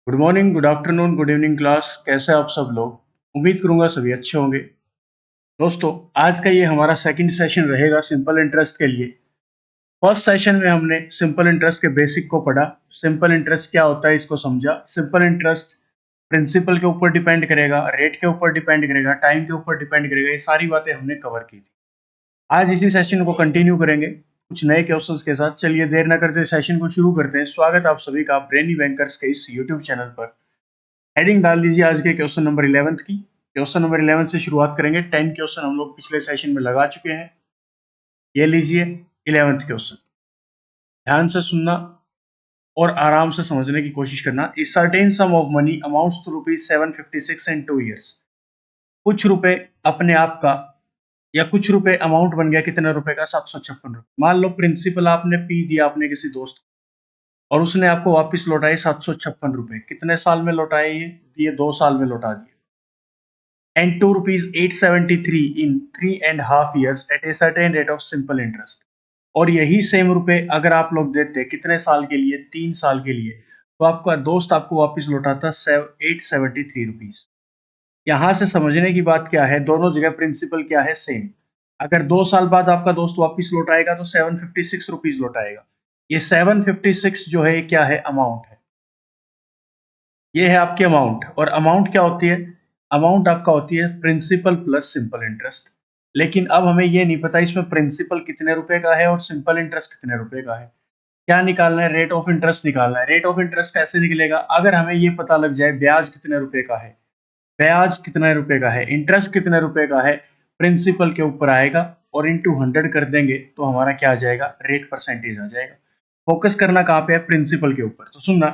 Good morning, good afternoon, good evening class. कैसे हैं आप सब लोग? उम्मीद करूंगा सभी अच्छे होंगे। दोस्तों, आज का ये हमारा सेकंड सेशन रहेगा सिंपल इंटरेस्ट के लिए। फर्स्ट सेशन में हमने सिंपल इंटरेस्ट के बेसिक को पढ़ा। सिंपल इंटरेस्ट क्या होता है इसको समझा। सिंपल इंटरेस्ट प्रिंसिपल के ऊपर डिपेंड करेगा, रेट के ऊपर डिपेंड करेगा, टाइम के ऊपर डिपेंड करेगा। ये सारी बातें हमने कवर की थी। आज इसी सेशन को कंटिन्यू करेंगे कुछ नए क्वेश्चंस के साथ। चलिए देर न करते सेशन को शुरू करते हैं। स्वागत आप सभी का ब्रेनी बैंकर्स के इस यूट्यूब चैनल पर। हेडिंग डाल दीजिए आज के क्वेश्चन नंबर 11 की। क्वेश्चन नंबर 11 से शुरुआत करेंगे। 10 क्वेश्चन हम लोग पिछले सेशन में लगा चुके हैं। ये लीजिए 11th क्वेश्चन। ध्यान से सुनना और आराम से समझने की कोशिश करना। A certain sum of money amounts to ₹756 in 2 years। कुछ रुपए अपने आप का या कुछ रुपए अमाउंट बन गया कितने रुपए का? 756 रुपए। मान लो प्रिंसिपल आपने पी दिया अपने किसी दोस्त और उसने आपको वापस लौटाए 756 रुपए। कितने साल में लौटाए? ये 2 साल में लौटा दिए। and ₹2,873 in 3.5 years at a certain rate of simple interest। और यही सेम रुपए अगर आप लोग देते कितने साल के लिए? 3 साल के लिए, तो आपका दोस्त आपको वापस लौटाता 873 रुपीज। यहाँ से समझने की बात क्या है, दोनों जगह प्रिंसिपल क्या है? सेम। अगर 2 साल बाद आपका दोस्त वापस लौटाएगा तो 756 रुपीज लौटाएगा। ये 756 जो है क्या है? अमाउंट है। ये है आपकी अमाउंट। और अमाउंट क्या होती है? अमाउंट आपका होती है प्रिंसिपल प्लस सिंपल इंटरेस्ट। लेकिन अब हमें ये नहीं पता इसमें प्रिंसिपल कितने रुपए का है और सिंपल इंटरेस्ट कितने रुपए का है। क्या निकालना है? रेट ऑफ इंटरेस्ट निकालना है। रेट ऑफ इंटरेस्ट कैसे निकलेगा? अगर हमें ये पता लग जाए ब्याज कितने रुपए का है, ब्याज कितने रुपए का है, इंटरेस्ट कितने रुपए का है, प्रिंसिपल के ऊपर आएगा और इंटू 100 कर देंगे तो हमारा क्या आ जाएगा? रेट परसेंटेज आ जाएगा। फोकस करना कहाँ पे है? प्रिंसिपल के ऊपर। तो सुनना,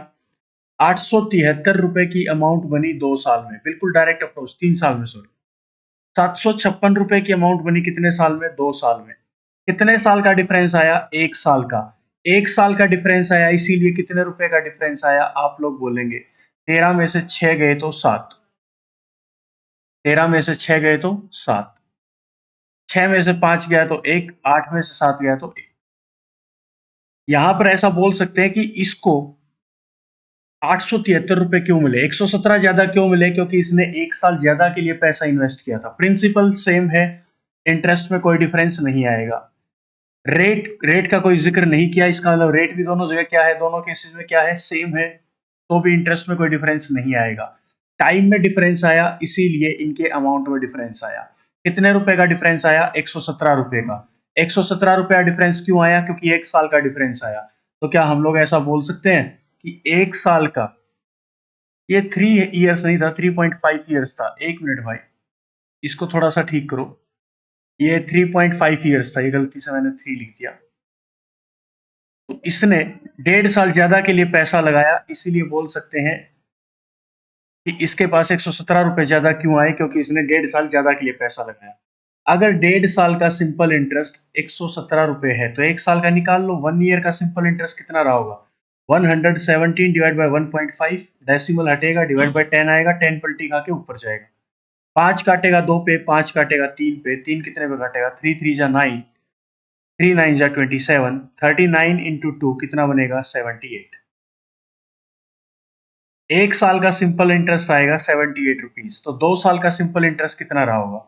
873 रुपए की अमाउंट बनी 2 साल में, बिल्कुल डायरेक्ट अप्रोच। 3 साल में सॉरी। 756 रुपए की अमाउंट बनी कितने साल में? 2 साल में। कितने साल का डिफरेंस आया? 1 साल का। 1 साल का डिफरेंस आया, इसीलिए कितने रुपए का डिफरेंस आया? आप लोग बोलेंगे 13 में से 6 गए तो 7। 13 में से 6 गए तो 7। 6 में से 5 गया तो 1। 8 में से 7 गया तो 1। यहां पर ऐसा बोल सकते हैं कि इसको 873 रुपए क्यों मिले, 117 ज्यादा क्यों मिले? क्योंकि इसने 1 साल ज्यादा के लिए पैसा इन्वेस्ट किया था। प्रिंसिपल सेम है, इंटरेस्ट में कोई डिफरेंस नहीं आएगा। रेट का कोई जिक्र नहीं किया, इसका मतलब रेट भी दोनों जगह क्या है? दोनों केसेस में क्या है? सेम है। तो भी इंटरेस्ट में कोई डिफरेंस नहीं आएगा। टाइम में डिफरेंस आया, इसीलिए इनके अमाउंट में डिफरेंस आया। कितने रुपए का डिफरेंस आया? 117 रुपए का। 117 रुपया डिफरेंस क्यों आया? क्योंकि 1 साल का डिफरेंस आया। तो क्या हम लोग ऐसा बोल सकते हैं कि 1 साल का, ये 3 इयर्स नहीं था, 3.5 इयर्स था। 1 मिनट भाई, इसको थोड़ा सा ठीक करो। ये 3.5 इयर्स था, ये गलती से मैंने 3 लिख दिया। तो इसने 1.5 साल ज्यादा के लिए पैसा लगाया, इसीलिए बोल सकते हैं कि इसके पास 117 रुपए ज्यादा क्यों आए? क्योंकि इसने 1.5 साल ज्यादा के लिए पैसा लगाया। अगर 1.5 साल का सिंपल इंटरेस्ट 117 रुपए है तो 1 साल का निकाल लो। 1 ईयर का सिंपल इंटरेस्ट कितना रहा होगा? 117 डिवाइड बाय 1.5, डेसिमल हटेगा, डिवाइड बाय 10 आएगा, 10 पलटी खा के ऊपर जाएगा। 5 काटेगा 2 पे, 5 काटेगा 3 पे, 3 कितने पे काटेगा? 3 3 जा 9, 3 9 जा 27, 39 इंटू 2 कितना बनेगा? 78। 1 साल का सिंपल इंटरेस्ट आएगा 78 रुपीज। तो 2 साल का सिंपल इंटरेस्ट कितना रहा होगा?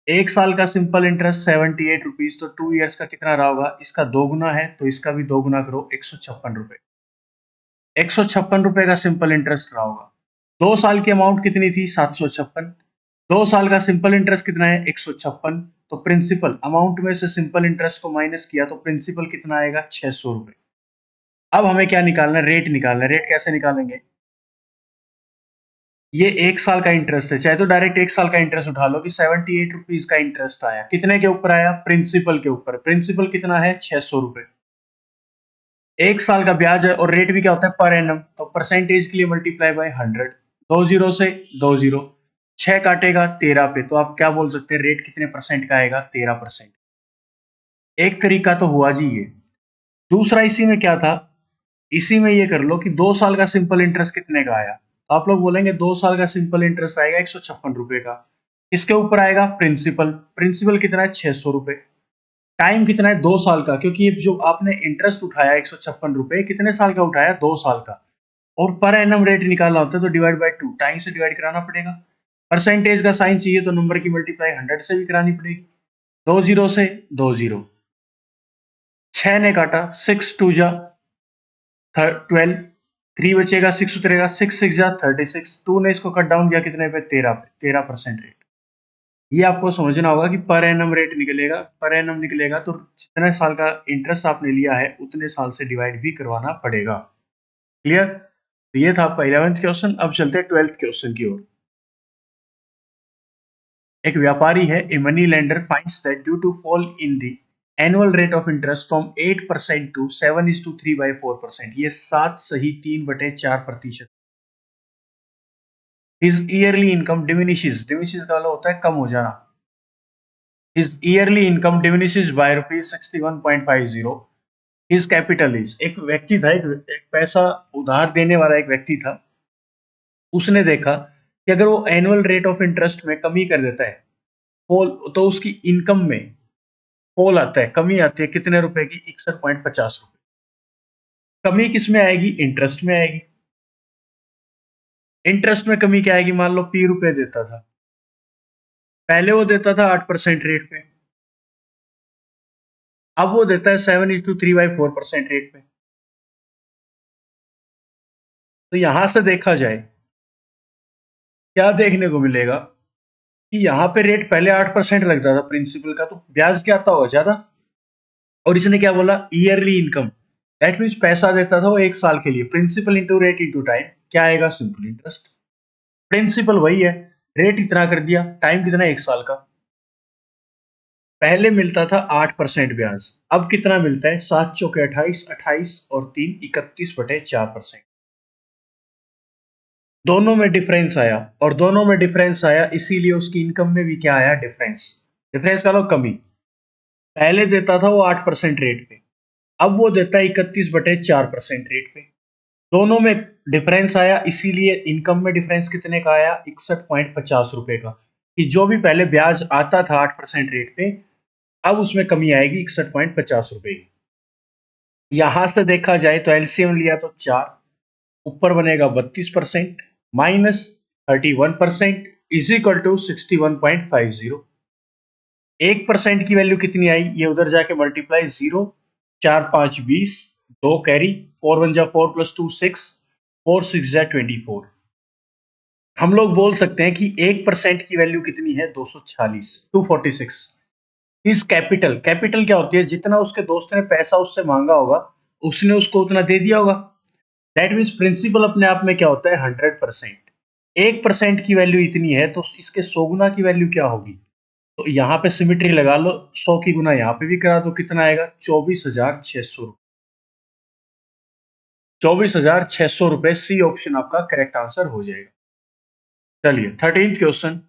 1 साल का सिंपल इंटरेस्ट 78 रुपीज, तो 2 इयर्स का कितना रहा होगा? इसका 2 गुना है तो इसका भी 2 गुना करो, 156 रुपए। 156 रुपए का सिंपल इंटरेस्ट रहा होगा। 2 साल की अमाउंट कितनी थी? 756। 2 साल का सिंपल इंटरेस्ट कितना है? 156। तो प्रिंसिपल अमाउंट में से सिंपल इंटरेस्ट को माइनस किया तो प्रिंसिपल कितना आएगा? 600 रुपए। अब हमें क्या निकालना है? रेट निकालना है। रेट कैसे निकालेंगे? ये 1 साल का इंटरेस्ट है, चाहे तो डायरेक्ट 1 साल का इंटरेस्ट उठा लो कि 78 रुपीज का इंटरेस्ट आया। कितने के ऊपर आया? प्रिंसिपल के ऊपर। प्रिंसिपल कितना है? 600 रुपए। 1 साल का ब्याज है और रेट भी क्या होता है? Per annum. तो परसेंटेज के लिए मल्टीप्लाई बाय 100। 2 जीरो से 2 जीरो, 6 काटेगा 13 पे, तो आप क्या बोल सकते हैं? रेट कितने परसेंट का आएगा? 13%। एक तरीका तो हुआ जी ये। दूसरा इसी में क्या था? इसी में ये कर लो कि 2 साल का सिंपल इंटरेस्ट कितने का आया। तो आप लोग बोलेंगे 2 साल का सिंपल इंटरेस्ट आएगा 156 रुपए का। इसके ऊपर आएगा प्रिंसिपल। प्रिंसिपल कितना है? 600 रुपए। टाइम कितना है? 2 साल का, क्योंकि ये जो आपने इंटरेस्ट उठाया 156 रुपए, कितने साल का उठाया? 2 साल का। और पर एनम रेट निकालना होता है तो डिवाइड बाय 2 टाइम से डिवाइड कराना पड़ेगा। परसेंटेज का साइन चाहिए तो नंबर की मल्टीप्लाई 100 से भी करानी पड़ेगी। 2 जीरो से 2 जीरो, 6 ने काटा, 6 टू जा 12, 3 बचेगा, 6 उतरेगा, 6 6 जा 36, 2 ने इसको कट डाउन किया कितने पे, 13 पे, 13% रेट। ये आपको समझना होगा कि पर एनम रेट निकलेगा, पर एनम निकलेगा तो जितने साल का इंटरेस्ट आपने लिया है उतने साल से डिवाइड भी करवाना पड़ेगा। क्लियर? तो ये था आपका 11th क्वेश्चन। अब चलते हैं 12th क्वेश्चन की ओर। एक व्यापारी है, a money lender finds that due to fall in the annual rate of interest from 8% to 7:3/4%, ये 7 सही 3/4%। His yearly income diminishes, diminishes का मतलब होता है कम हो जाना। His yearly income diminishes by ₹61.50। His capital is, एक व्यक्ति था, एक पैसा उधार देने वाला एक व्यक्ति था। उसने देखा कि अगर वो एनुअल रेट ऑफ इंटरेस्ट में कमी कर देता है, फॉल, तो उसकी इनकम में फॉल आता है, कमी आती है कितने रुपए की, 61.50 रुपए। कमी किस में आएगी, इंटरेस्ट में आएगी। इंटरेस्ट में कमी क्या आएगी, मान लो पी रुपए देता था, पहले वो देता था 8% रेट पे, अब वो देता है 7:3/4% रेट पे। तो यहां से देखा जाए क्या देखने को मिलेगा कि यहाँ पे रेट पहले 8% लगता था प्रिंसिपल का, तो ब्याज क्या आता होगा, ज्यादा। और इसने क्या बोला, ईयरली इनकम, दैट मीन्स पैसा देता था वो एक साल के लिए, principal into rate into time, क्या आएगा, सिंपल इंटरेस्ट। प्रिंसिपल वही है, रेट इतना कर दिया, टाइम कितना, एक साल का। पहले मिलता था 8% ब्याज, अब कितना मिलता है, 7 चौके 28, 28 और 3 31/4%। दोनों में डिफरेंस आया, और दोनों में डिफरेंस आया इसीलिए उसकी इनकम में भी क्या आया, डिफरेंस। डिफरेंस का लो कमी, पहले देता था वो 8% रेट पे, अब वो देता है 31/4% रेट पे। दोनों में डिफरेंस आया इसीलिए इनकम में डिफरेंस कितने का आया, 61.50 रुपए का। कि जो भी पहले ब्याज आता था 8% रेट पे, अब उसमें कमी आएगी 61.50 रुपए की। यहां से देखा जाए तो एलसीएम लिया तो 4, ऊपर बनेगा 32% माइनस 31% इज इक्वल टू 61.50। 1% की वैल्यू कितनी आई, ये उधर जाके मल्टीप्लाई, 0 4 5 20, 2 कैरी, 4 1 जा 4 प्लस 2 6, 4 6 जा 24। हम लोग बोल सकते हैं कि 1% की वैल्यू कितनी है, 246, 246। इस कैपिटल, कैपिटल क्या होती है, जितना उसके दोस्त ने पैसा उससे मांगा होगा उसने उसको उतना दे दिया होगा। दैट मीन्स प्रिंसिपल अपने आप में क्या होता है, 100%। 1% की वैल्यू इतनी है तो इसके 100 गुना की वैल्यू क्या होगी। तो यहाँ पे सिमिट्री लगा लो, 100 की गुना यहाँ पे भी करा दो, कितना आएगा, 24,600। 24,600 रुपए, सी ऑप्शन आपका करेक्ट आंसर हो जाएगा। चलिए 13th क्वेश्चन।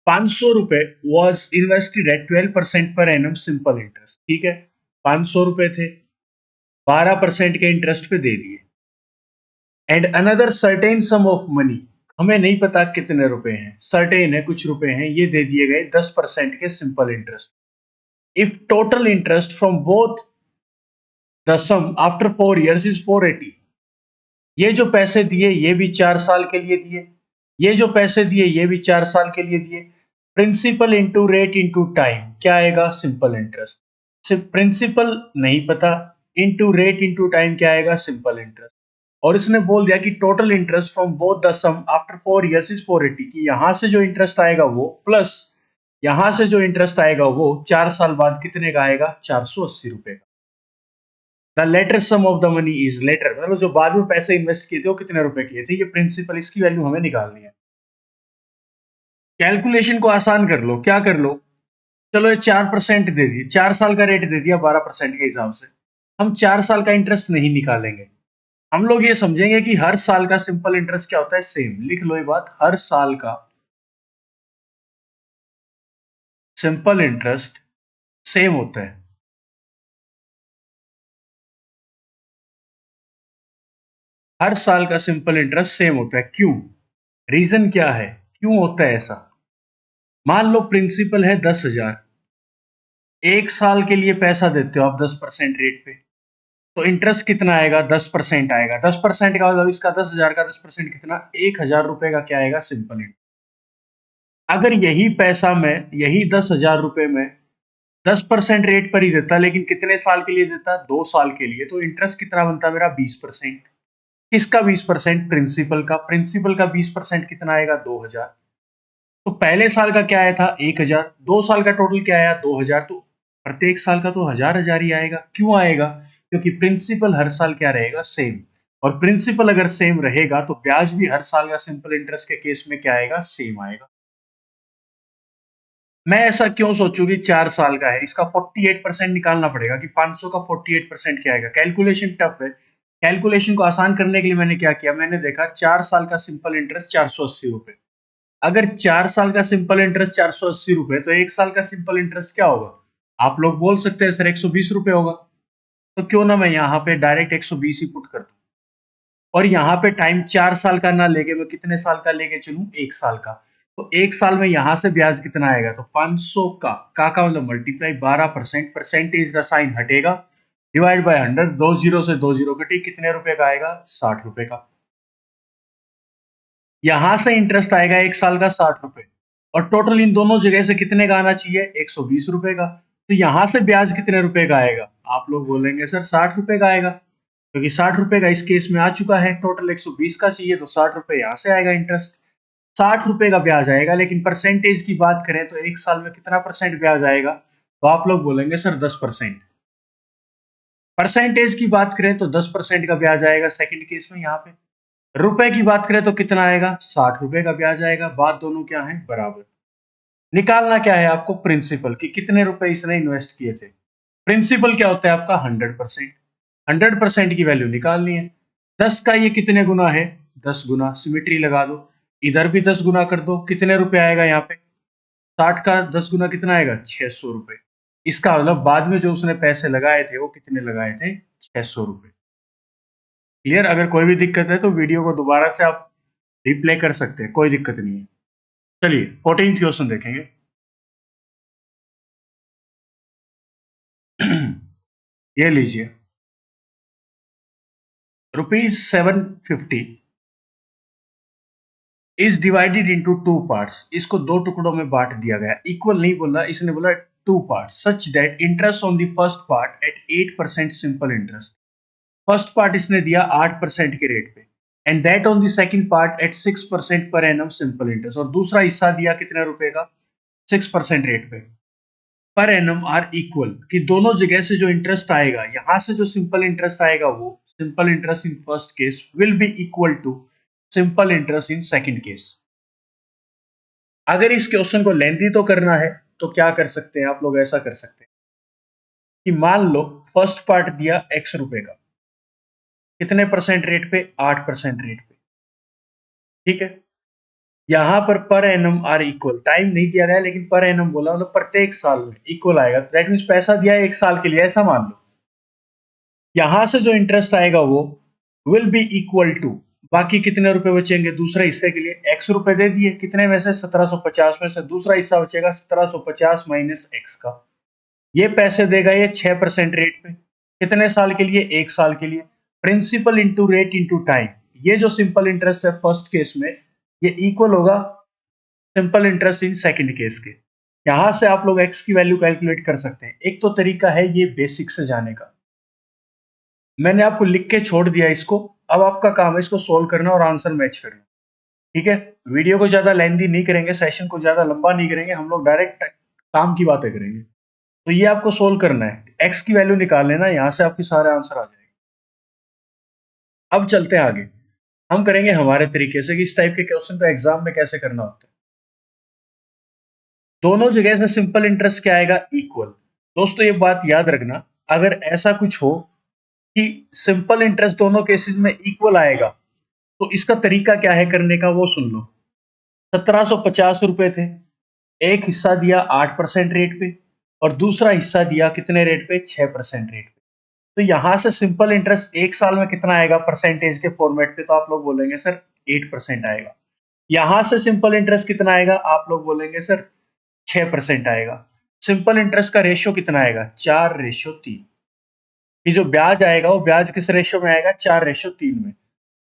500 रुपए was invested at 12% per annum simple interest, ठीक है। 500 रुपए थे, 12% के इंटरेस्ट पे दे दिए। And another certain sum of money, हमें नहीं पता कितने रुपए हैं, सर्टेन है कुछ रुपए हैं, ये दे दिए गए 10% के simple interest. If total interest from both the sum after 4 years is 480। ये जो पैसे दिए ये भी 4 साल के लिए दिए, ये जो पैसे दिए ये भी 4 साल के लिए दिए। Principal into rate into time, क्या आएगा, सिंपल इंटरेस्ट। सिर्फ प्रिंसिपल नहीं पता, इंटू रेट इंटू टाइम क्या आएगा, सिंपल इंटरेस्ट। और इसने बोल दिया कि total interest from both the sum after 4 years is 480, कि यहां से जो इंटरेस्ट आएगा वो प्लस यहां से जो इंटरेस्ट आएगा वो 4 साल बाद कितने का आएगा, 480 रुपए का। The latter sum of the money is latter, मतलब जो बाद में पैसे इन्वेस्ट किए थे वो कितने रुपए किए थे, ये प्रिंसिपल, इसकी वैल्यू हमें निकालनी है। कैलकुलेशन को आसान कर लो, क्या कर लो, चलो ये 4% दे दिए, 4 साल का रेट दे दिया 12% के हिसाब से। हम 4 साल का इंटरेस्ट नहीं निकालेंगे, हम लोग ये समझेंगे कि हर साल का सिंपल इंटरेस्ट क्या होता है, सेम। लिख लो ये बात, हर साल का सिंपल इंटरेस्ट सेम होता है। हर साल का सिंपल इंटरेस्ट सेम होता है, क्यों, रीजन क्या है, क्यों होता है ऐसा। मान लो प्रिंसिपल है 10,000, एक साल के लिए पैसा देते हो आप 10% रेट पे, तो इंटरेस्ट कितना आएगा, 10% आएगा। 10% का मतलब इसका 10,000 का 10% कितना, 1,000 रुपए का क्या आएगा, सिंपल इंटरेस्ट। अगर यही पैसा मैं, यही 10,000 रुपए में 10% रेट पर ही देता, लेकिन कितने साल के लिए देता, 2 साल के लिए, तो इंटरेस्ट कितना बनता मेरा, 20%। किसका 20%, प्रिंसिपल का। प्रिंसिपल का 20% कितना आएगा, 2,000। तो पहले साल का क्या आया था, 1,000। 2 साल का टोटल क्या आया, 2,000। तो प्रत्येक साल का तो हजार हजार ही आएगा। क्यों आएगा, क्योंकि प्रिंसिपल हर साल क्या रहेगा, सेम। और प्रिंसिपल अगर सेम रहेगा तो ब्याज भी हर साल का सिंपल इंटरेस्ट के केस में क्या आएगा, सेम आएगा। मैं ऐसा क्यों सोचूं कि 4 साल का है, इसका 48% निकालना पड़ेगा कि 500 का 48% क्या आएगा। कैलकुलेशन टफ है। कैलकुलेशन को आसान करने के लिए मैंने क्या किया, मैंने देखा 4 साल का सिंपल इंटरेस्ट 480 रुपए। अगर 4 साल का सिंपल इंटरेस्ट 480 रुपए, तो 1 साल का सिंपल इंटरेस्ट क्या होगा। आप लोग बोल सकते हैं सर 120 रुपए होगा। तो क्यों ना मैं यहाँ पे डायरेक्ट 120 ही पुट कर दूं, और यहाँ पे टाइम 4 साल का ना लेके मैं कितने साल का लेके चलूं, 1 साल का। तो 1 साल में यहाँ से ब्याज कितना आएगा, तो 500 का मतलब मल्टीप्लाई 12%, परसेंटेज का साइन हटेगा, डिवाइड बाय 100, 2 जीरो से 2 जीरो कटी, कितने रुपए का आएगा, 60 रुपए का। यहां से इंटरेस्ट आएगा 1 साल का 60 रुपए, और टोटल इन दोनों जगह से कितने का आना चाहिए, 120 रुपए का। तो यहां से ब्याज कितने रुपए का आएगा, आप लोग बोलेंगे सर 60 रुपए का आएगा, क्योंकि 60 रुपए का इस केस में आ चुका है। टोटल 120 का चाहिए, तो 60 रुपए यहां से आएगा इंटरेस्ट। 60 रुपए का ब्याज आएगा, लेकिन परसेंटेज की बात करें तो 1 साल में कितना परसेंट ब्याज आएगा, तो आप लोग बोलेंगे सर 10%। परसेंटेज की बात करें तो 10% का ब्याज आएगा सेकंड केस में। यहाँ पे रुपए की बात करें तो कितना आएगा, 60 रुपए का ब्याज आएगा। बात दोनों क्या है, बराबर। निकालना क्या है आपको, प्रिंसिपल की कितने रुपए इसने इन्वेस्ट किए थे। प्रिंसिपल क्या होता है आपका, 100%। 100% की वैल्यू निकालनी है। 10 का ये कितने गुना है, 10 गुना, सिमेट्री लगा दो। इधर भी 10 गुना कर दो, कितने रुपए आएगा यहाँ पे, 60 का 10 गुना कितना आएगा, 600 रुपए। इसका मतलब बाद में जो उसने पैसे लगाए थे वो कितने लगाए थे, 600 रुपए। क्लियर। अगर कोई भी दिक्कत है तो वीडियो को दोबारा से आप रिप्ले कर सकते हैं, कोई दिक्कत नहीं है। चलिए 14th क्वेश्चन देखेंगे। ये लीजिए, ₹750 is divided into two parts. इसको दो टुकड़ों में बांट दिया गया। इक्वल नहीं बोला, इसने बोला two part, such that interest on the first part at 8% simple interest. First part इसने दिया 8% के रेट पे, and that on the second part at 6% पर एनम सिंपल इंटरेस्ट। और दूसरा हिस्सा दिया कितने रुपए का, 6% रेट पे, पर एनम आर इक्वल, कि दोनों जगह से जो इंटरेस्ट आएगा, यहां से जो सिंपल इंटरेस्ट आएगा वो simple interest in first case will be equal to simple interest in second case. अगर इस क्वेश्चन को लेंथी तो करना है तो क्या कर सकते हैं आप लोग, ऐसा कर सकते हैं कि मान लो फर्स्ट पार्ट दिया x रुपए का, कितने परसेंट रेट पे, 8% रेट पे, ठीक है। यहां per annum are equal, time नहीं दिया गया लेकिन पर एनम बोला, मतलब प्रत्येक साल में इक्वल आएगा। दैट मीन पैसा दिया है 1 साल के लिए, ऐसा मान लो। यहां से जो इंटरेस्ट आएगा वो विल बी इक्वल टू, बाकी कितने रुपए बचेंगे दूसरे हिस्से के लिए, x रुपए दे दिए, कितने में से, 1750 में से दूसरा हिस्सा बचेगा 1750 माइनस x का। ये पैसे देगा ये 6% रेट पे, कितने साल के लिए, 1 साल के लिए। Principal into rate into time, ये जो सिंपल इंटरेस्ट है फर्स्ट केस में, ये इक्वल होगा simple interest in second case के। यहां से आप लोग x की वैल्यू कैलकुलेट कर सकते हैं। एक तो तरीका है ये बेसिक से जाने का, मैंने आपको लिख के छोड़ दिया इसको। अब आपका काम है इसको सोल्व करना और आंसर मैच करना, ठीक है। वीडियो को ज्यादा लेंथी नहीं करेंगे, सेशन को ज्यादा लंबा नहीं करेंगे, हम लोग डायरेक्ट काम की बातें करेंगे। तो ये आपको सोल्व करना है, x की वैल्यू निकाल लेना, यहां से आपके सारे आंसर आ जाएंगे। अब चलते हैं आगे, हम करेंगे हमारे तरीके से कि इस टाइप के क्वेश्चन को एग्जाम में कैसे करना होता है। दोनों जगह से सिंपल इंटरेस्ट क्या आएगा, इक्वल। दोस्तों ये बात याद रखना, अगर ऐसा कुछ हो कि सिंपल इंटरेस्ट दोनों केसेस में इक्वल आएगा, तो इसका तरीका क्या है करने का वो सुन लो। 1750 रुपए थे, एक हिस्सा दिया 8% रेट पे, और दूसरा हिस्सा दिया कितने रेट पे, 6% रेट पे। तो यहां से सिंपल इंटरेस्ट 1 साल में कितना आएगा परसेंटेज के फॉर्मेट पे, तो आप लोग बोलेंगे सर 8% आएगा। यहां से सिंपल इंटरेस्ट कितना आएगा, आप लोग बोलेंगे सर 6% आएगा। सिंपल इंटरेस्ट का रेशियो कितना आएगा, 4:3। कि जो ब्याज आएगा वो ब्याज किस रेशियो में आएगा, 4:3 में।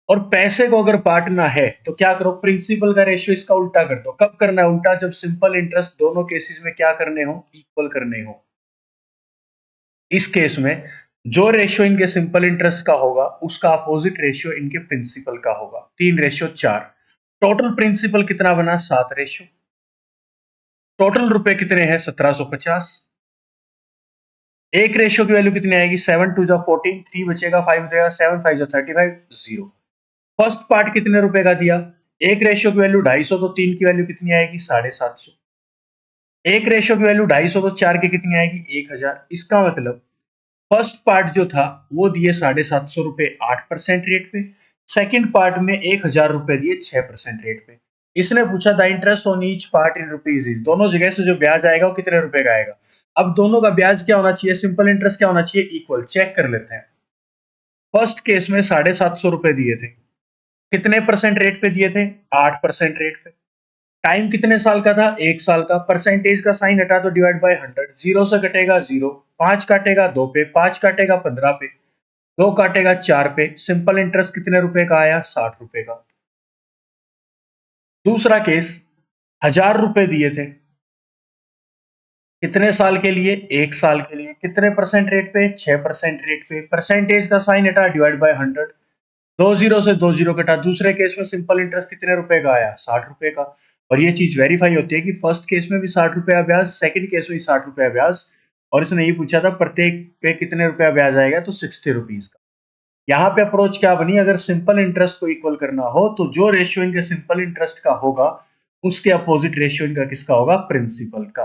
और पैसे को अगर बांटना है तो क्या करो, प्रिंसिपल का रेशियो इसका उल्टा कर दो। कब करना है उल्टा, जब सिंपल इंटरेस्ट दोनों केसेस में क्या करने हो, इक्वल करने हो। इस केस में जो रेशियो इनके सिंपल इंटरेस्ट का होगा उसका अपोजिट रेशियो इनके प्रिंसिपल का होगा। 3:4। टोटल प्रिंसिपल कितना बना, 7 रेशियो। टोटल रुपए कितने हैं, 1750। एक रेशियो की वैल्यू कितनी आएगी, 7 2 14, 3 बचेगा, 5 बचेगा, 7 5 35, 0। फर्स्ट पार्ट कितने रुपए का दिया, एक रेशियो की वैल्यू 250, तो 3 की वैल्यू कितनी आएगी, 750। एक रेशियो की वैल्यू 250, तो 4 की कितनी आएगी, 1000। इसका मतलब फर्स्ट पार्ट जो था वो दिए 750 रुपए 8% रेट पे, सेकंड पार्ट में 1000 रुपए दिए 6% रेट पे। इसने पूछा था interest on each part in rupees is, दोनों जगह से जो ब्याज आएगा वो कितने रुपए का आएगा। अब दोनों का ब्याज क्या होना चाहिए, सिंपल इंटरेस्ट क्या होना चाहिए, इक्वल। चेक कर लेते हैं। फर्स्ट केस में 750 रुपए दिए थे, कितने परसेंट रेट पे दिए थे, 8% रेट पे। टाइम कितने साल का था, 1 साल का। परसेंटेज का साइन हटा तो डिवाइड बाय 100, 0 से कटेगा 0, 5 काटेगा 2 पे, 5 काटेगा 15 पे, 2 काटेगा 4 पे। सिंपल इंटरेस्ट कितने रुपए का आया, 60 रुपए का। दूसरा केस, 1000 रुपए दिए थे, कितने साल के लिए, 1 साल के लिए। कितने परसेंट रेट पे, 6% रेट पे। परसेंटेज का साइन हटा, डिवाइड बाय 100, 2 0 से 2 0 कटा। दूसरे केस में सिंपल इंटरेस्ट कितने रुपए का आया, 60 रुपए का। और ये चीज वेरीफाई होती है कि फर्स्ट केस में भी 60 रुपया ब्याज, सेकंड केस में भी 60 रुपया ब्याज। और इसने ये पूछा था प्रत्येक पे कितने रुपया ब्याज आएगा, तो 60 रुपीज का। यहाँ पे अप्रोच क्या बनी, अगर सिंपल इंटरेस्ट को इक्वल करना हो तो जो रेशियो इनके सिंपल इंटरेस्ट का होगा उसके अपोजिट रेशियो इनका किसका होगा, प्रिंसिपल का।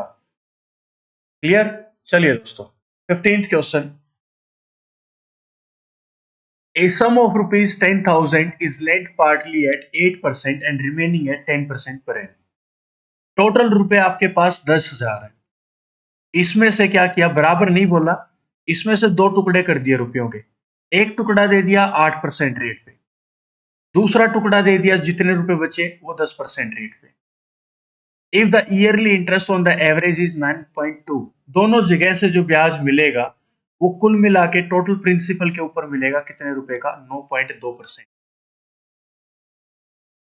क्लियर। चलिए दोस्तों, 15th question. A sum of rupees 10,000 is lent partly at 8% and remaining at 10% per annum. Total रुपए आपके पास 10,000 है। इसमें से क्या किया, बराबर नहीं बोला, इसमें से दो टुकड़े कर दिए रुपयों के। एक टुकड़ा दे दिया 8% रेट पे, दूसरा टुकड़ा दे दिया जितने रुपए बचे वो 10% रेट पे। If the yearly interest on the average is 9.2, दोनों जगह से जो ब्याज मिलेगा वो कुल मिला के टोटल प्रिंसिपल के ऊपर मिलेगा कितने रुपए का, 9.2%।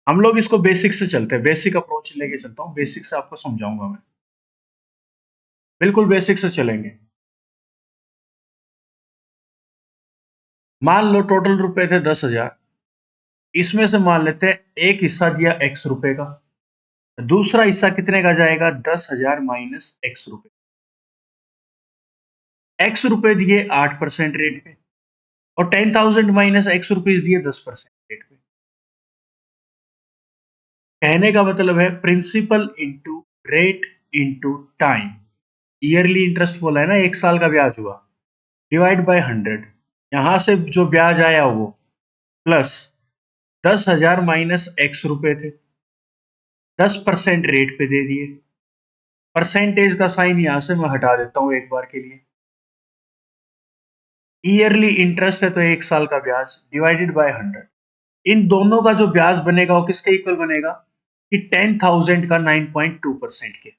हम लोग इसको बेसिक से चलते हैं, बेसिक अप्रोच लेके चलता हूं, बेसिक से आपको समझाऊंगा मैं। बिल्कुल बेसिक से चलेंगे। मान लो टोटल रुपए थे 10,000, इसमें से मान लेते हैं एक हिस्सा दिया x रुपए का, दूसरा हिस्सा कितने का जाएगा, 10,000 माइनस x रुपए। x रुपए दिए 8% रेट पे और 10,000 माइनस x रुपीज दिए 10% रेट पे। कहने का मतलब है principal into rate into time. Yearly interest बोला है ना, 1 साल का ब्याज हुआ, डिवाइड बाय 100। यहां से जो ब्याज आया वो प्लस 10,000 माइनस x रुपए थे, 10% रेट पे दे दिए। परसेंटेज का साइन यहां से मैं हटा देता हूं एक बार के लिए। ईयरली इंटरेस्ट है तो 1 साल का ब्याज डिवाइडेड बाय 100। इन दोनों का जो ब्याज बनेगा वो किसके इक्वल बनेगा, कि 10,000 का 9.2% के।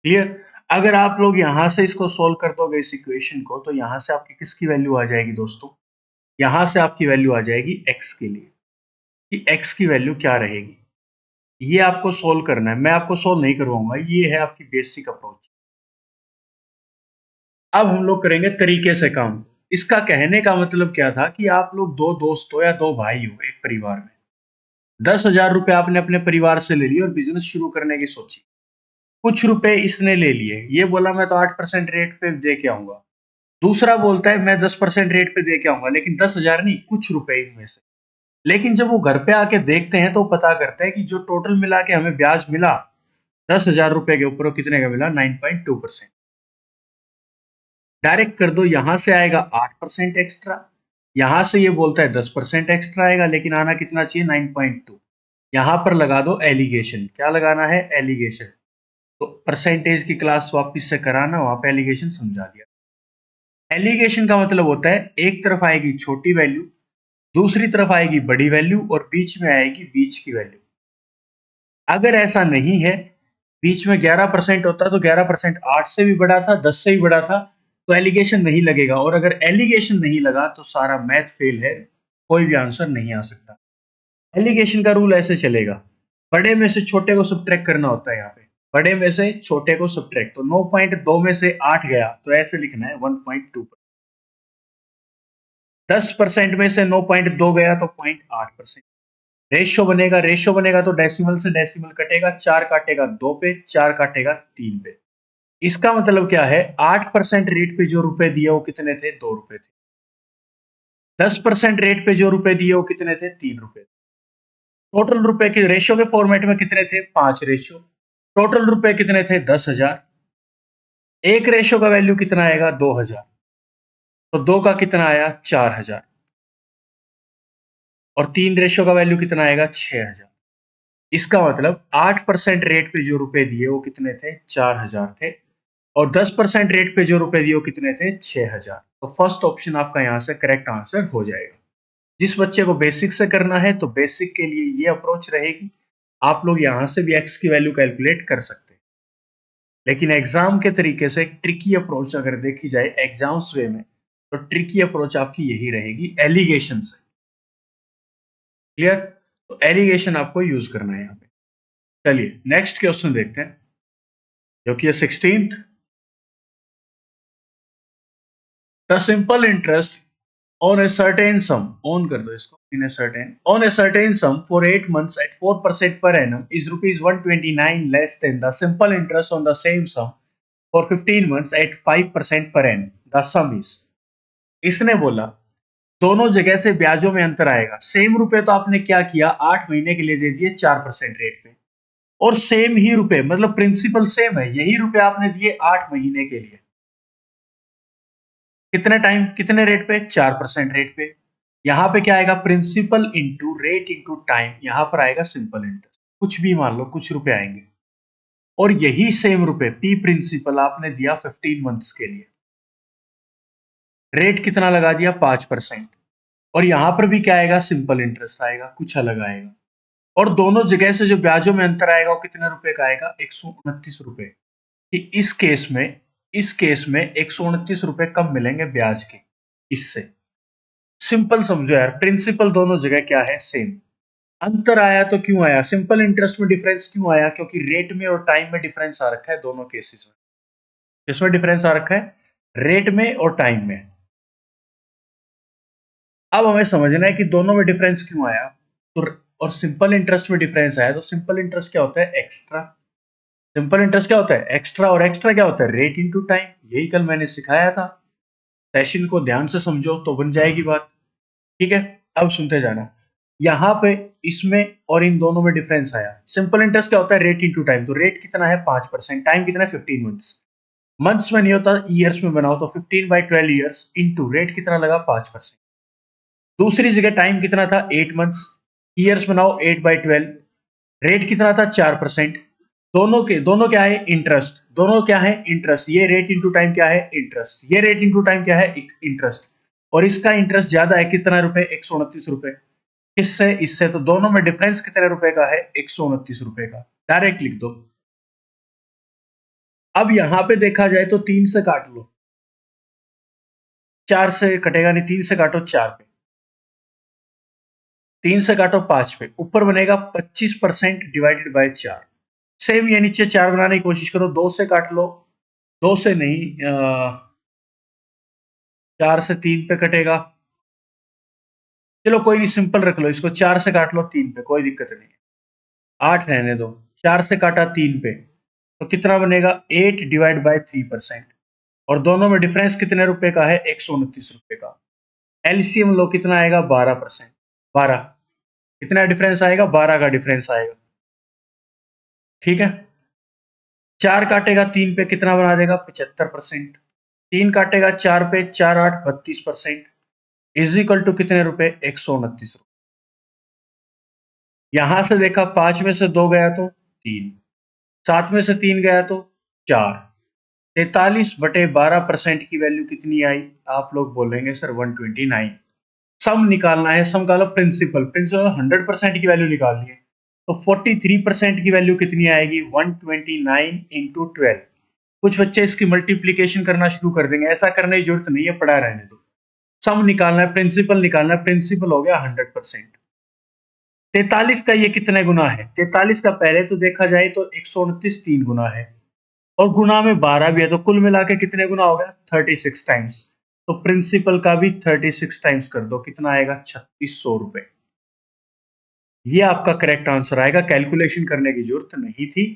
क्लियर। अगर आप लोग यहां से इसको सोल्व कर दोगे इस इक्वेशन को, तो यहां से आपकी किसकी वैल्यू आ जाएगी दोस्तों, यहां से आपकी वैल्यू आ जाएगी x के लिए, कि x की वैल्यू क्या रहेगी। ये आपको सोल्व करना है, मैं आपको सोल्व नहीं करवाऊंगा, ये है आपकी बेसिक अप्रोच। अब हम लोग करेंगे तरीके से काम। इसका कहने का मतलब क्या था कि आप लोग दो दोस्त हो या दो भाई हो एक परिवार में, 10,000 रुपए आपने अपने परिवार से ले लिए और बिजनेस शुरू करने की सोची। कुछ रुपए इसने ले लिए, ये बोला मैं तो 8% रेट पे दे के आऊंगा, दूसरा बोलता है मैं 10% रेट पे दे के आऊंगा, लेकिन 10,000 नहीं, कुछ रुपए इनमें से। लेकिन जब वो घर पे आके देखते हैं तो पता करते हैं कि जो टोटल मिला के हमें ब्याज मिला 10,000 रुपए के ऊपर, वो कितने का मिला, 9.2%। डायरेक्ट कर दो, यहां से आएगा 8% एक्स्ट्रा, यहां से ये बोलता है 10% एक्स्ट्रा आएगा, लेकिन आना कितना चाहिए, 9.2। यहां पर लगा दो एलिगेशन, क्या लगाना है, एलिगेशन। तो परसेंटेज की क्लास वापस से कराना, वहां पे एलिगेशन समझा दिया। एलिगेशन का मतलब होता है एक तरफ आएगी छोटी वैल्यू, दूसरी तरफ आएगी बड़ी वैल्यू और बीच में आएगी बीच की वैल्यू। अगर ऐसा नहीं है बीच में 11% होता तो 11% 8 से भी बड़ा था, 10 से भी बड़ा था, तो एलिगेशन नहीं लगेगा। और अगर एलिगेशन नहीं लगा तो सारा मैथ फेल है, कोई भी आंसर नहीं आ सकता। एलिगेशन का रूल ऐसे चलेगा, बड़े में से छोटे को सब्ट्रैक्ट करना होता है। यहाँ पे बड़े में से छोटे को सब्ट्रैक्ट, तो 9.2 में से 8 गया तो ऐसे लिखना है 1.2। 10% में से 9.2 गया तो 0.8%। रेशियो बनेगा, रेशियो बनेगा तो डेसिमल से डेसिमल कटेगा, 4 काटेगा 2 पे, 4 काटेगा 3 पे। इसका मतलब क्या है, 8% रेट पे जो रुपए दिए वो कितने थे, 2 रुपए थे। 10% रेट पे जो रुपए दिए वो कितने थे, 3 रुपए। टोटल रुपए के रेशियो के फॉर्मेट में कितने थे, 5 रेशियो। टोटल रुपए कितने थे, 10,000। एक रेशियो का वैल्यू कितना आएगा, 2,000। तो 2 का कितना आया, 4,000। और 3 रेशियो का वैल्यू कितना आएगा, 6,000। इसका मतलब 8% रेट पे जो रुपए दिए वो कितने थे, 4,000 थे। और 10% रेट पे जो रुपए दिए वो कितने थे, 6,000। तो फर्स्ट ऑप्शन आपका यहाँ से करेक्ट आंसर हो जाएगा। जिस बच्चे को बेसिक से करना है तो बेसिक के लिए ये अप्रोच रहेगी। आप लोग यहाँ से भी एक्स की वैल्यू कैलकुलेट कर सकते हैं। लेकिन एग्जाम के तरीके से एक ट्रिकी अप्रोच अगर देखी जाए एग्जाम्स वे में, तो ट्रिकी अप्रोच आपकी यही रहेगी, एलिगेशन से। क्लियर? तो एलिगेशन आपको यूज करना है यहाँ पे। चलिए नेक्स्ट क्वेश्चन देखते हैं, जो कि है 16th। The simple interest on a certain sum, on कर दो इसको, in a certain, on a certain sum for 8 months at 4% per annum is rupees 129 less than the simple interest on the same sum for 15 months at 5% per annum. The sum is, इसने बोला दोनों जगह से ब्याजों में अंतर आएगा। Same रुपए तो आपने क्या किया, 8 महीने के लिए दे दिए 4% रेट पे, और सेम ही रुपए, मतलब प्रिंसिपल सेम है, यही रुपए आपने दिए 8 महीने के लिए। कितने टाइम, कितने रेट पे, 4% रेट पे। यहां पे क्या आएगा, principal into rate into time, यहां पर आएगा सिंपल इंटरेस्ट। कुछ भी मान लो, कुछ रुपए आएंगे। और यही सेम रुपए पी प्रिंसिपल आपने दिया 15 मंथ्स के लिए, रेट कितना लगा दिया, 5%। और यहां पर भी क्या आएगा, सिंपल इंटरेस्ट आएगा, कुछ अलग आएगा। और दोनों जगह से जो ब्याजों में अंतर आएगा वो कितने रुपए का आएगा, 129 रुपए। कि इस केस में 129 रुपए कम मिलेंगे ब्याज के इससे। सिंपल समझो यार, प्रिंसिपल दोनों जगह क्या है, सेम। अंतर आया तो क्यों आया, सिंपल इंटरेस्ट में डिफरेंस क्यों आया, क्योंकि रेट में और टाइम में डिफरेंस आ रखा है दोनों केसेस में। किसमें डिफरेंस आ रखा है, रेट में और टाइम में। अब हमें समझना है कि दोनों में डिफरेंस क्यों आया। तो और सिंपल इंटरेस्ट में डिफरेंस आया, तो सिंपल इंटरेस्ट क्या होता है, एक्स्ट्रा। सिंपल इंटरेस्ट क्या होता है, एक्स्ट्रा। और एक्स्ट्रा क्या होता है, रेट इंटू टाइम। यही कल मैंने सिखाया था, सेशन को ध्यान से समझो तो बन जाएगी बात। ठीक है, अब सुनते जाना। यहाँ पे इसमें और इन दोनों में डिफरेंस आया। सिंपल इंटरेस्ट क्या होता है, रेट इनटू टाइम। तो रेट कितना है, 5%। टाइम कितना है, 15 मंथ्स। मंथ्स में नहीं होता, ईयर्स में बनाओ, तो 15/12 ईयर्स इनटू रेट कितना लगा, 5%। दूसरी जगह टाइम कितना था, 8 मंथ्स। ईयर्स बनाओ 8/12, रेट कितना था, 4%। दोनों क्या है, इंटरेस्ट। दोनों क्या है, इंटरेस्ट। ये रेट इंटू टाइम क्या है, इंटरेस्ट। ये रेट इंटू टाइम क्या है, इंटरेस्ट। और इसका इंटरेस्ट ज्यादा है, कितना रुपए, 129 रुपए। इससे इससे तो दोनों में डिफरेंस कितने रुपए का है, 129 रुपए का। डायरेक्ट लिख दो। अब यहां पे देखा जाए तो 3 से काट लो, 4 से कटेगा नहीं, 3 से काटो 4 पे, 3 से काटो 5 पे, ऊपर बनेगा 25% डिवाइडेड बाय 4। सेम ये नीचे 4 बनाने की कोशिश करो, 2 से काट लो, 2 से नहीं, 4 से 3 पे कटेगा। चलो कोई नहीं, सिंपल रख लो इसको, 4 से काट लो 3 पे, कोई दिक्कत नहीं है। 8 रहने दो, 4 से काटा 3 पे, तो कितना बनेगा, 8/3%। और दोनों में डिफरेंस कितने रुपए का है, 129 रुपए का। एलसीएम लो, कितना आएगा, 12%। 12, कितना डिफरेंस आएगा, 12 का डिफरेंस आएगा। ठीक है, 4 काटेगा 3 पे, कितना बना देगा, 75%। 3 काटेगा 4 पे, 4 8 32%। इज इक्वल टू कितने रुपए, 129 रुपए। यहां से देखा, 5 में से 2 गया तो 3, 7 में से 3 गया तो 4। 43/12% की वैल्यू कितनी आई, आप लोग बोलेंगे सर 129। सम निकालना है, सम का मतलब प्रिंसिपल। प्रिंसिपल 100% की वैल्यू निकालनी है, तो 43% की वैल्यू कितनी आएगी? 129 इंटू 12। कुछ बच्चे इसकी मल्टीप्लीकेशन करना शुरू कर देंगे, ऐसा करने की जरूरत नहीं है, पड़ा रहने दो। सम निकालना है, प्रिंसिपल निकालना है, प्रिंसिपल हो गया 100%। 43 का ये कितने गुना है? 43 का पहले तो देखा जाए तो 129 3 गुना है, और गुना में 12 भी है, तो कुल मिला के कितने गुना हो गया? 36 टाइम्स। तो प्रिंसिपल का भी 36 टाइम्स कर दो, कितना आएगा? 3600 रुपए। ये आपका करेक्ट आंसर आएगा, कैलकुलेशन करने की जरूरत नहीं थी।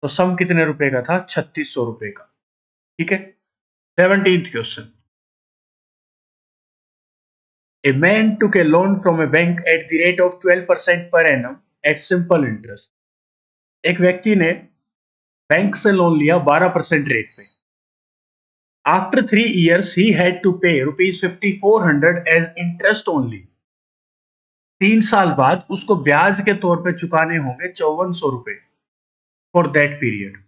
तो सम कितने रुपए का था? 3600 रुपए का। ठीक है। 17th question. A man took a loan from a bank at the rate of 12% per annum at simple interest. एक व्यक्ति ने बैंक से लोन लिया 12% रेट पे। After 3 years, he had to pay rupees 5400 as interest only. 3 साल बाद उसको ब्याज के तौर पे चुकाने होंगे 5400 रुपए for that period.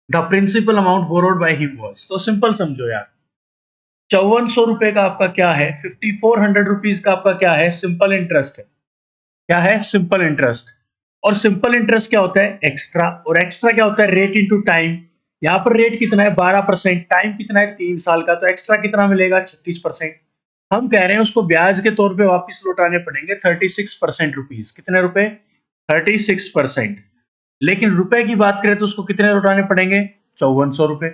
The principal amount borrowed by him was. तो सिंपल समझो यार, 5400 रुपए का आपका क्या है? 5400 रुपीज का आपका क्या है? सिंपल इंटरेस्ट है। क्या है? Simple interest. और सिंपल इंटरेस्ट क्या होता है? एक्स्ट्रा। और एक्स्ट्रा क्या होता है? Rate into time. यहाँ पर रेट कितना है? 12%। टाइम कितना है? 3 साल का। तो एक्स्ट्रा कितना मिलेगा? 36%। हम कह रहे हैं उसको ब्याज के तौर पे वापस लौटाने पड़ेंगे 36% रुपीज। कितने रुपए? 36%। लेकिन रुपए की बात करें तो उसको कितने लौटाने पड़ेंगे? 5400 रुपए।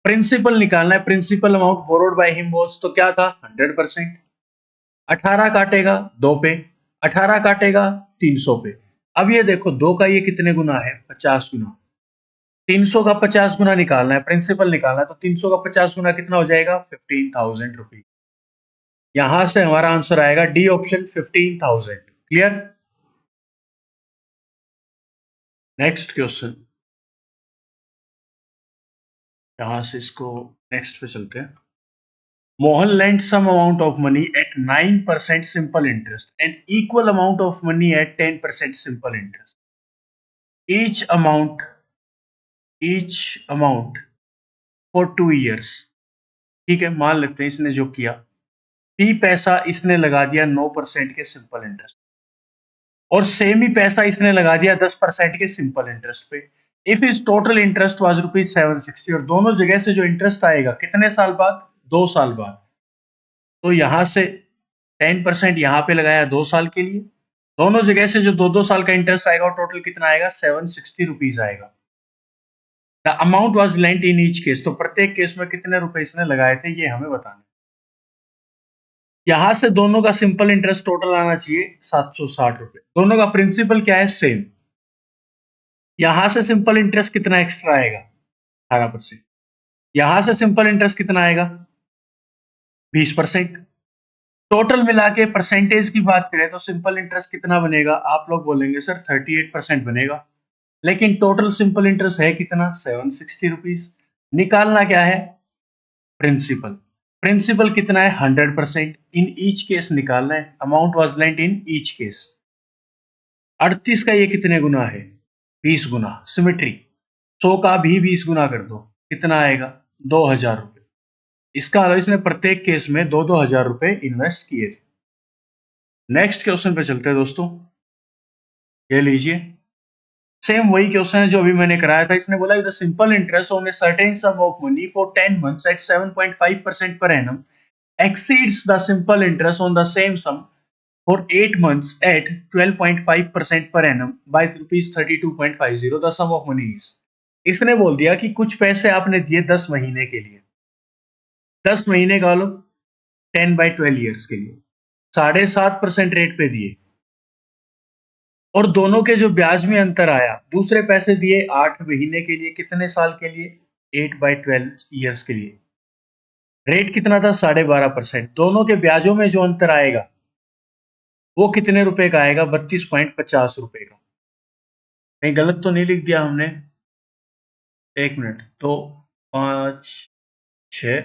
प्रिंसिपल निकालना है, principal amount borrowed by him was, तो क्या था? 100%। 18 काटेगा 2 पे, 18 काटेगा 300 पे। अब ये देखो, 2 का ये कितने गुना है? 50 गुना। 300 का 50 गुना निकालना है, प्रिंसिपल निकालना है, तो 300 का 50 गुना कितना हो जाएगा? 15,000 रुपीज। यहां से हमारा आंसर आएगा D option, 15,000। Clear? Next question. यहां से इसको नेक्स्ट पे चलते हैं। Mohan lent some amount of money at 9% simple interest and equal amount of money at 10% simple interest. Each amount, each amount for 2 years. ठीक है, मान लेते हैं इसने जो किया, P पैसा इसने लगा दिया 9% के सिंपल इंटरेस्ट, और सेम ही पैसा इसने लगा दिया 10% के सिंपल इंटरेस्ट पे। If is total interest was rupees 760, और दोनों जगह से जो इंटरेस्ट आएगा कितने साल बाद? 2 साल बाद। तो यहां से 10% यहाँ पे लगाया 2 साल के लिए, दोनों जगह से जो 2-2 साल का इंटरेस्ट आएगा, टोटल कितना आएगा? 760 रुपीज आएगा। The amount was lent in each case, तो प्रत्येक केस में कितने रुपए इसने लगाए थे ये हमें बताना है। यहां से दोनों का सिंपल इंटरेस्ट टोटल आना चाहिए 760 रुपए। दोनों का प्रिंसिपल क्या है? सेम। यहां से सिंपल इंटरेस्ट कितना एक्स्ट्रा आएगा? 18%। यहां से सिंपल इंटरेस्ट कितना आएगा? 20%। टोटल मिला के परसेंटेज की बात करें तो सिंपल इंटरेस्ट कितना बनेगा? आप लोग बोलेंगे सर 38% बनेगा, लेकिन टोटल सिंपल इंटरेस्ट है कितना? 760 रुपीज। निकालना क्या है? प्रिंसिपल। प्रिंसिपल कितना है? 100%। इन ईच केस निकालना है, amount was lent in each case. 38 का ये कितने गुना है? 20 गुना। सिमेट्री। 100 का भी 20 गुना कर दो, कितना आएगा? 2000 रुपए। इसका मतलब इसने प्रत्येक केस में 2-2 हजार रुपए इन्वेस्ट किए थे। नेक्स्ट क्वेश्चन पे चलते हैं दोस्तों। ये लीजिए, सेम वही क्वेश्चन है जो अभी मैंने कराया था। इसने बोला the simple interest on a certain sum of money for 10 months at 7.5% per annum exceeds the simple interest on the same sum for 8 months at 12.5% per annum by rupees 32.50, the sum of money is। इसने बोल दिया कि कुछ पैसे आपने दिए 10 महीने के लिए, 10 महीने का लो 10/12 ईयर्स के लिए, 7.5% रेट पे दिए, और दोनों के जो ब्याज में अंतर आया, दूसरे पैसे दिए 8 महीने के लिए, कितने साल के लिए? 8/12 ईयर्स के लिए। रेट कितना था? 12.5%। दोनों के ब्याजों में जो अंतर आएगा वो कितने रुपए का आएगा? 32.50 रुपए का। कहीं गलत तो नहीं लिख दिया हमने? एक मिनट। तो 5, 6,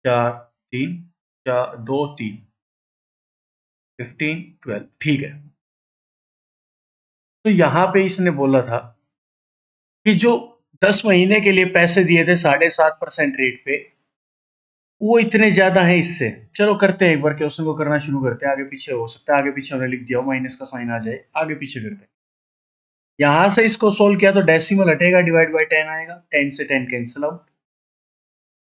4, 3, 4, 2, 3, 15, 12, ठीक है। तो यहां पे इसने बोला था कि जो 10 महीने के लिए पैसे दिए थे 7.5% रेट पे, वो इतने ज्यादा है इससे। चलो करते हैं, एक बार क्वेश्चन को करना शुरू करते हैं। आगे पीछे हो सकता है, आगे पीछे हमने लिख दिया हो, माइनस का साइन आ जाए, आगे पीछे करते हैं। यहां से इसको सोल्व किया तो डेसिमल हटेगा, डिवाइड बाय 10 आएगा, 10 से 10 कैंसिल आउट,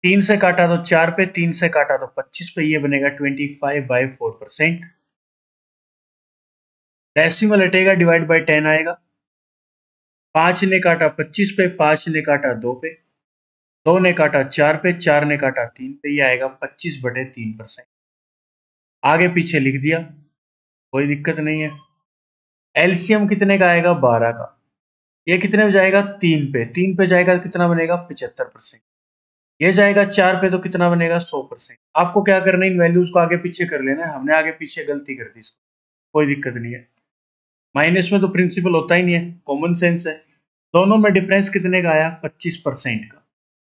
3 से काटा तो 4 पे, 3 से काटा तो 25 पे, ये बनेगा 25/4%। डेसिमल हटेगा, डिवाइड बाय 10 आएगा, 5 ने काटा 25 पे, 5 ने काटा 2 पे, 2 ने काटा 4 पे, 4 ने काटा 3 पे, ये आएगा 25/3%। आगे पीछे लिख दिया, कोई दिक्कत नहीं है। एलसीएम कितने का आएगा? 12 का। ये कितने में जाएगा? 3 पे, 3 पे जाएगा तो कितना बनेगा? 75%। ये जाएगा 4 पे तो कितना बनेगा? 100%। आपको क्या करना है, इन वैल्यूज को आगे पीछे कर लेना है। हमने आगे पीछे गलती कर दी इसको, कोई दिक्कत नहीं है। माइनस में तो प्रिंसिपल होता ही नहीं है, कॉमन सेंस है। दोनों में डिफरेंस कितने का आया? 25% का,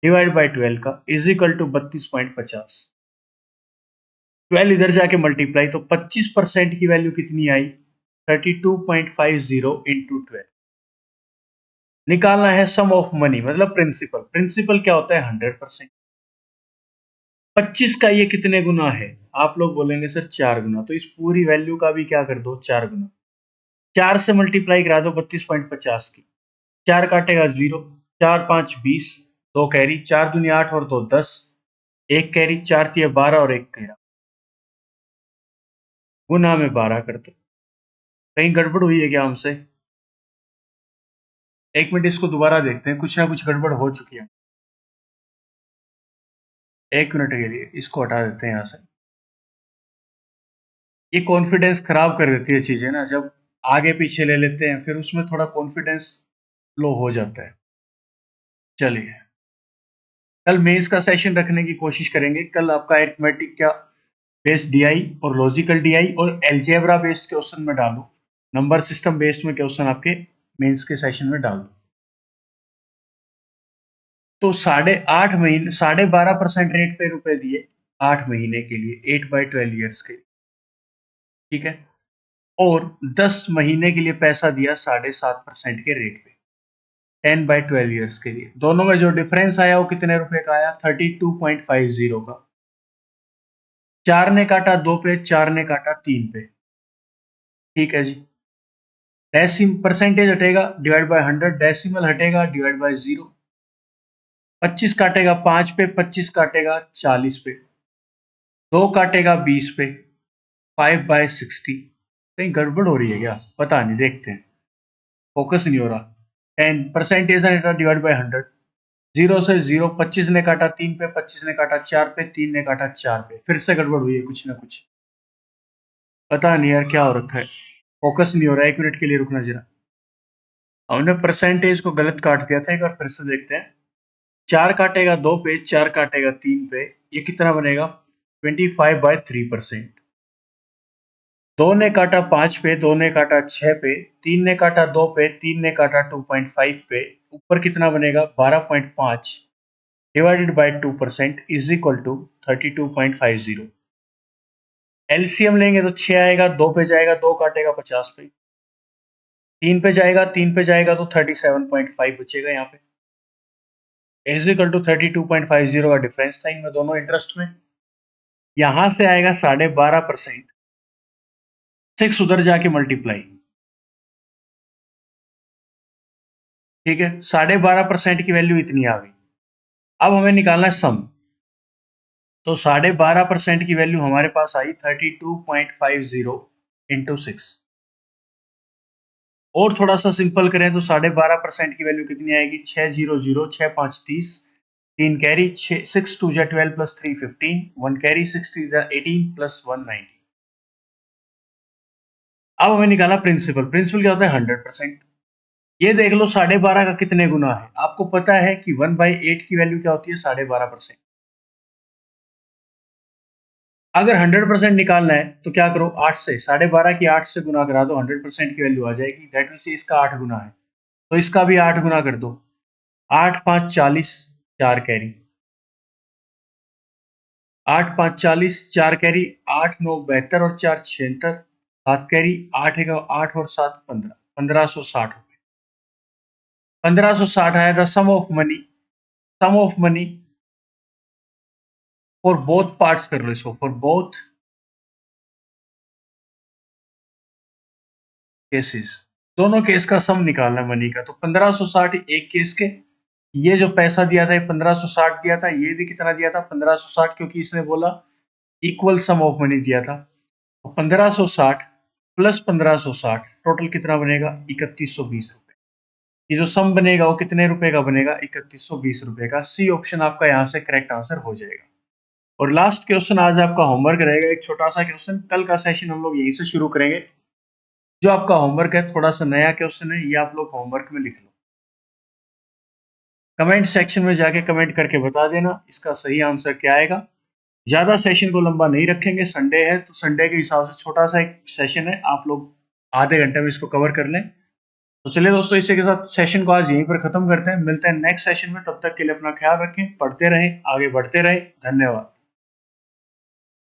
डिवाइड बाय 12 का, इज इक्वल टू 32.50। 12 इधर जाके मल्टीप्लाई, तो 25% की वैल्यू कितनी आई? 32.50 इंटू 12। निकालना है सम ऑफ मनी, मतलब प्रिंसिपल। प्रिंसिपल क्या होता है? 100%। 25 का ये कितने गुना है? आप लोग बोलेंगे सर 4 गुना, तो इस पूरी वैल्यू का भी क्या कर दो? 4 गुना। 4 से मल्टीप्लाई करा दो 32.50 की, 4 काटेगा 0, 4 5 20, 2 कैरी, 4 दूनी 8 और 2 10, एक कैरी, 4 तिया 12 और एक 13, गुना में 12 कर दो। कहीं गड़बड़ हुई है क्या हमसे? एक मिनट इसको दोबारा देखते हैं, कुछ ना कुछ गड़बड़ हो चुकी है। एक मिनट के लिए इसको हटा देते हैं यहाँ से। ये कॉन्फिडेंस खराब कर देती है चीजें ना, जब आगे पीछे ले लेते हैं फिर उसमें थोड़ा कॉन्फिडेंस लो हो जाता है। चलिए, कल मेंस का सेशन रखने की कोशिश करेंगे। कल आपका अरिथमेटिक का बेस्ड डीआई और लॉजिकल डीआई और एल्जेब्रा बेस्ड क्वेश्चन में डालू, नंबर सिस्टम बेस्ड में क्वेश्चन आपके मेंस के सेशन में डाल दो। तो 8.5 महीने 12.5% रेट पे रुपए दिए 8 महीने के लिए, 8/12 ईयर्स के, ठीक है। और 10 महीने के लिए पैसा दिया 7.5% के रेट पे, 10/12 ईयर्स के लिए। दोनों में जो डिफरेंस आया वो कितने रुपए का आया? 32.50 का। 4 ने काटा 2 पे, 4 ने काटा 3 पे, ठीक है जी। डेसिम परसेंटेज हटेगा, डिवाइड बाय 100, डेसिमल हटेगा, डिवाइड बाय 0, 25 काटेगा 5 पे, 25 काटेगा 40 पे, 2 काटेगा 20 पे, 5/60। कहीं गड़बड़ हो रही है क्या? पता नहीं, देखते हैं, फोकस नहीं हो रहा। 10 परसेंटेज डिवाइड बाय 100, 0 से 0, 25 ने काटा 3 पे, 25 ने काटा 4 पे, 3 ने काटा 4 पे, फिर से गड़बड़ हुई है कुछ ना कुछ, पता नहीं यार क्या हो रखा है, फोकस नहीं हो रहा है। 1 मिनट के लिए रुकना जरा। हमने परसेंटेज को गलत काट दिया था, एक बार फिर से देखते हैं। 4 काटेगा 2 पे, 4 काटेगा 3 पे, ये कितना बनेगा? 25/3%। 2 ने काटा 5 पे, 2 ने काटा 6 पे, 3 ने काटा 2 पे, 3 ने काटा 2.5 पे, ऊपर कितना बनेगा? 12.5 divided by 2% is equal to 32.50। LCM लेंगे तो 6 आएगा, 2 पे जाएगा, 2 काटेगा 50 पे, 3 पे जाएगा, 3 पे जाएगा तो 37.5 बचेगा यहाँ पे, इज इक्वल टू 32.50 का डिफरेंस था इनमें दोनों इंटरेस्ट में। यहां से आएगा 12.5%, 6 उधर जाके मल्टीप्लाई, ठीक है। 12.5% की वैल्यू इतनी आ गई। अब हमें निकालना है सम। तो 12.5% की वैल्यू हमारे पास आई 32.50 इंटू 6। और थोड़ा सा सिंपल करें तो 12.5% की वैल्यू कितनी आएगी? 600, 6 5 30, 3 कैरी, 6 2 12 प्लस 3 15, 1 कैरी, 6 3 18 प्लस 190। अब हमें निकाला प्रिंसिपल। प्रिंसिपल क्या होता है? 100%। ये देख लो 12.5 का कितने गुना है। आपको पता है कि 1/8 की वैल्यू क्या होती है? 12.5%। अगर 100% निकालना है तो क्या करो, 8 से 12.5 की 8 से गुना करा दो, 100% की वैल्यू आ जाएगी। दैट मीन्स इसका 8 गुना है, तो इसका भी 8 गुना कर दो। 8 5 40, 4 कैरी, 8 5 40, 4 कैरी, 8 9 72 और 4 76, 7 कैरी, 8 8 और 7 15, 1560 रुपए। 1560 आया था sum of money. Sum of money for both parts कर लो इसको, फॉर बोथ केसेस, दोनों केस का सम निकालना मनी का। तो 1560 एक केस के, ये जो पैसा दिया था ये 1560 दिया था, ये भी कितना दिया था 1560, क्योंकि इसने बोला इक्वल सम ऑफ मनी दिया था। 1560 प्लस 1560 टोटल कितना बनेगा 3120 रुपए। ये जो सम बनेगा वो कितने रुपए का बनेगा 3120 रुपए का। सी ऑप्शन आपका यहाँ से करेक्ट आंसर हो जाएगा। और लास्ट क्वेश्चन आज आपका होमवर्क रहेगा, एक छोटा सा क्वेश्चन। कल का सेशन हम लोग यहीं से शुरू करेंगे। जो आपका होमवर्क है थोड़ा सा नया क्वेश्चन है, ये आप लोग होमवर्क में लिख लो। कमेंट सेक्शन में जाके कमेंट करके बता देना इसका सही आंसर क्या आएगा। ज्यादा सेशन को लंबा नहीं रखेंगे, संडे है तो संडे के हिसाब से छोटा सा एक सेशन है, आप लोग आधे घंटे में इसको कवर कर लें। तो चलिए दोस्तों, इसी के साथ सेशन को आज यहीं पर खत्म करते हैं। मिलते हैं नेक्स्ट सेशन में, तब तक के लिए अपना ख्याल रखें, पढ़ते रहें, आगे बढ़ते रहें। धन्यवाद।